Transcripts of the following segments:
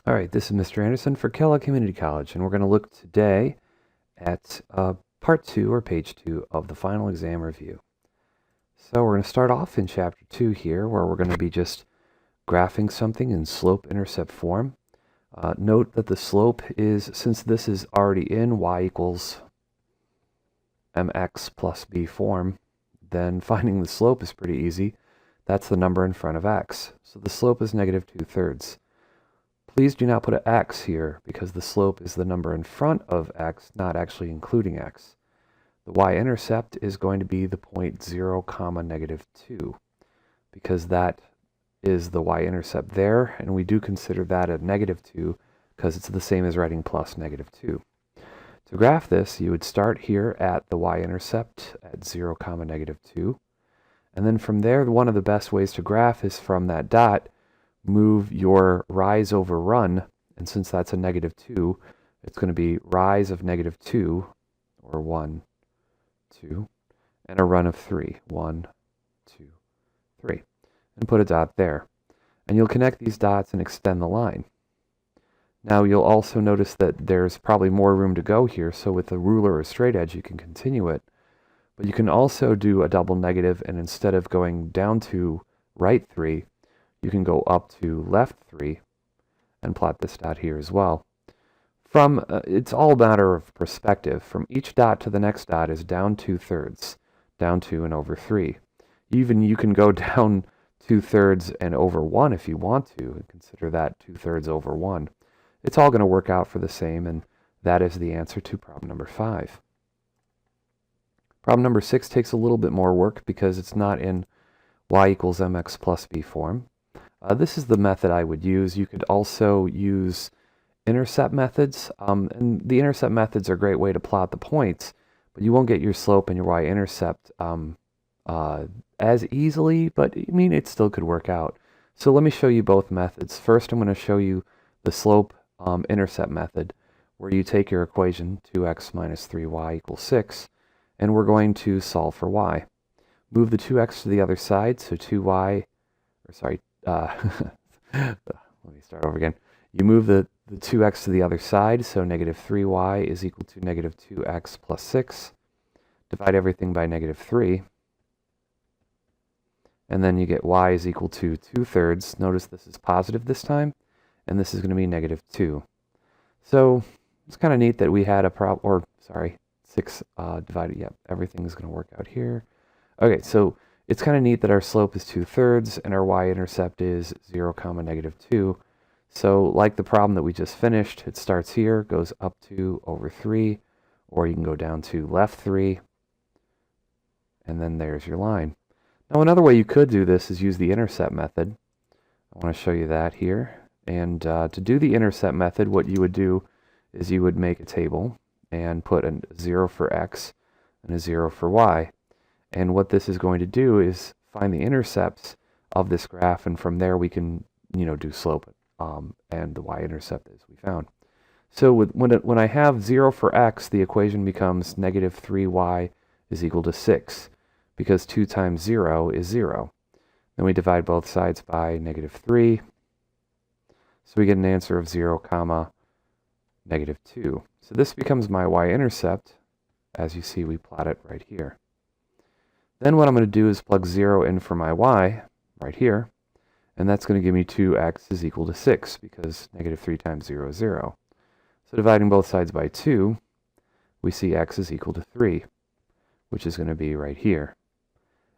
All right, this is Mr. Anderson for Kellogg Community College, and we're going to look today at part 2 or page 2 of the final exam review. So we're going to start off in chapter 2 here, where we're going to be just graphing something in slope-intercept form. Note that the slope is, since this is already in y equals mx plus b form, then finding the slope is pretty easy. That's the number in front of x. So the slope is negative 2/3. Please do not put an x here because the slope is the number in front of x, not actually including x. The y-intercept is going to be the point 0, -2 because that is the y-intercept there, and we do consider that a -2 because it's the same as writing plus -2. To graph this, you would start here at the y-intercept at 0, -2, and then from there, one of the best ways to graph is from that dot, move your rise over run, and since that's a -2, it's going to be rise of -2, or 1, 2, and a run of 3, 1, 2, 3, and put a dot there. And you'll connect these dots and extend the line. Now you'll also notice that there's probably more room to go here, so with a ruler or straight edge you can continue it. But you can also do a double negative, and instead of going down to right 3, you can go up to left 3 and plot this dot here as well. It's all a matter of perspective. From each dot to the next dot is down 2/3, down 2 and over 3. Even you can go down 2/3 and over 1 if you want to, and consider that 2/3 over 1. It's all going to work out for the same, and that is the answer to problem number 5. Problem number 6 takes a little bit more work because it's not in y equals mx plus b form. This is the method I would use. You could also use intercept methods, and the intercept methods are a great way to plot the points, but you won't get your slope and your y-intercept as easily, but I mean, it still could work out. So let me show you both methods. First, I'm going to show you the slope intercept method, where you take your equation 2x minus 3y equals 6, and we're going to solve for y. Move the 2x to the other side, so 2y, or sorry, let me start over again. You move the 2x to the other side, so -3y is equal to -2x plus 6. Divide everything by -3. And then you get y is equal to 2/3. Notice this is positive this time, and this is going to be -2. So it's kind of neat that we had a 6 divided, yep, everything is going to work out here. Okay, so it's kind of neat that our slope is 2/3 and our y-intercept is 0, -2. So like the problem that we just finished, it starts here, goes up to over 3, or you can go down to left 3, and then there's your line. Now another way you could do this is use the intercept method. I want to show you that here. And to do the intercept method, what you would do is you would make a table and put a 0 for x and a 0 for y. And what this is going to do is find the intercepts of this graph, and from there we can, do slope and the y-intercept as we found. So when I have 0 for x, the equation becomes -3y is equal to 6, because 2 times 0 is 0. Then we divide both sides by -3, so we get an answer of 0, -2. So this becomes my y-intercept. As you see, we plot it right here. Then what I'm going to do is plug 0 in for my y, right here, and that's going to give me 2x is equal to 6, because -3 times 0 is 0. So dividing both sides by 2, we see x is equal to 3, which is going to be right here.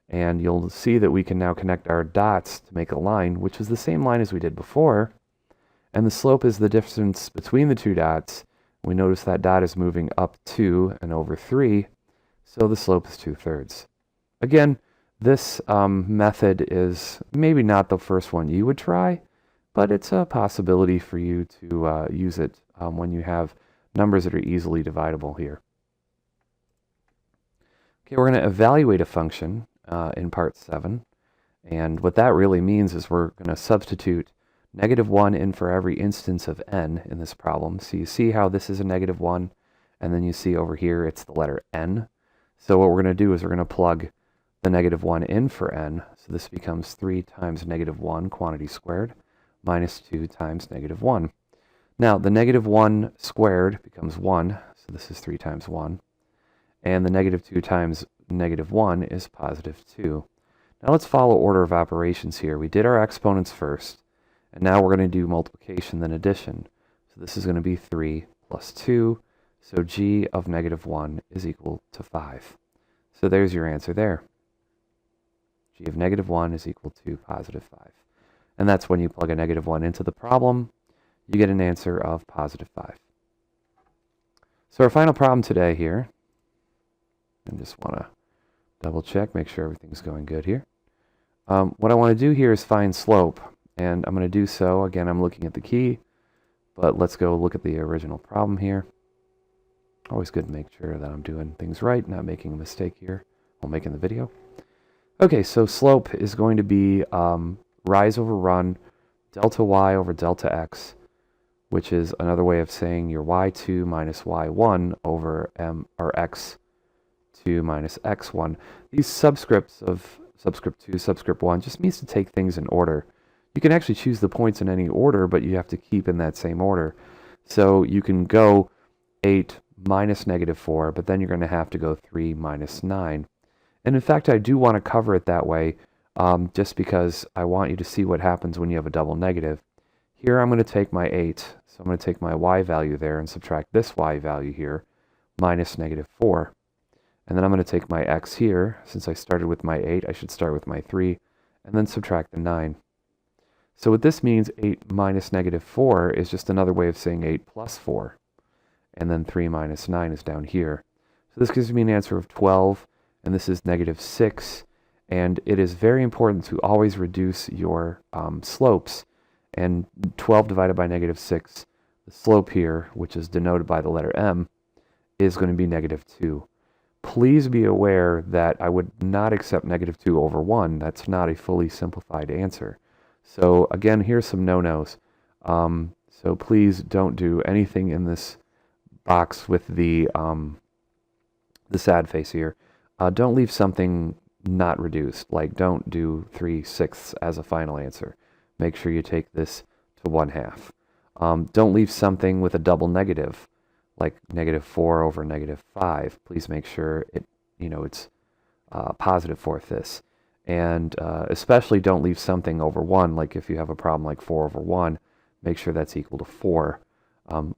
And you'll see that we can now connect our dots to make a line, which is the same line as we did before, and the slope is the distance between the two dots. We notice that dot is moving up 2 and over 3, so the slope is 2/3. Again, this method is maybe not the first one you would try, but it's a possibility for you to use it when you have numbers that are easily dividable here. Okay, we're going to evaluate a function in part 7, and what that really means is we're going to substitute -1 in for every instance of n in this problem. So you see how this is a -1, and then you see over here it's the letter n. So what we're going to do is we're going to plug the -1 in for n, so this becomes 3 times -1 quantity squared minus 2 times -1. Now, the negative 1 squared becomes 1, so this is 3 times 1. And the negative 2 times negative 1 is positive 2. Now let's follow order of operations here. We did our exponents first, and now we're going to do multiplication, then addition. So this is going to be 3 plus 2, so g of negative 1 is equal to 5. So there's your answer there. G of negative 1 is equal to positive 5. And that's when you plug a negative 1 into the problem, you get an answer of positive 5. So our final problem today here, and just want to double check, make sure everything's going good here. What I want to do here is find slope, and I'm going to do so. Again, I'm looking at the key, but let's go look at the original problem here. Always good to make sure that I'm doing things right, not making a mistake here while making the video. Okay, so slope is going to be rise over run, delta y over delta x, which is another way of saying your y2 minus y1 over or x2 minus x1. These subscripts of subscript 2, subscript 1 just means to take things in order. You can actually choose the points in any order, but you have to keep in that same order. So you can go 8 minus negative 4, but then you're going to have to go 3 minus 9. And in fact, I do want to cover it that way just because I want you to see what happens when you have a double negative. Here I'm going to take my 8, so I'm going to take my y value there and subtract this y value here, minus negative 4. And then I'm going to take my x here. Since I started with my 8, I should start with my 3, and then subtract the 9. So what this means, 8 minus negative 4 is just another way of saying 8 plus 4. And then 3 minus 9 is down here. So this gives me an answer of 12, and this is negative 6. And it is very important to always reduce your slopes. And 12 divided by negative 6, the slope here, which is denoted by the letter m, is going to be negative 2. Please be aware that I would not accept negative 2 over 1. That's not a fully simplified answer. So again, here's some no-nos. So please don't do anything in this box with the sad face here. Don't leave something not reduced, like don't do 3/6 as a final answer. Make sure you take this to 1/2. Don't leave something with a double negative, like negative 4 over negative 5. Please make sure it's positive fourth this. And especially don't leave something over 1, like if you have a problem like 4 over 1, make sure that's equal to 4.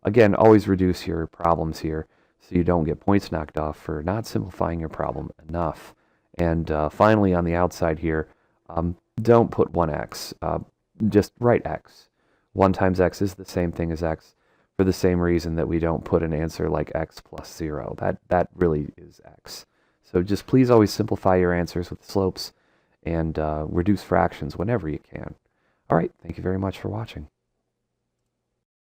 Again, always reduce your problems here so you don't get points knocked off for not simplifying your problem enough. And finally, on the outside here, don't put 1x. Just write x. 1 times x is the same thing as x for the same reason that we don't put an answer like x plus 0. That really is x. So just please always simplify your answers with slopes and reduce fractions whenever you can. All right, thank you very much for watching.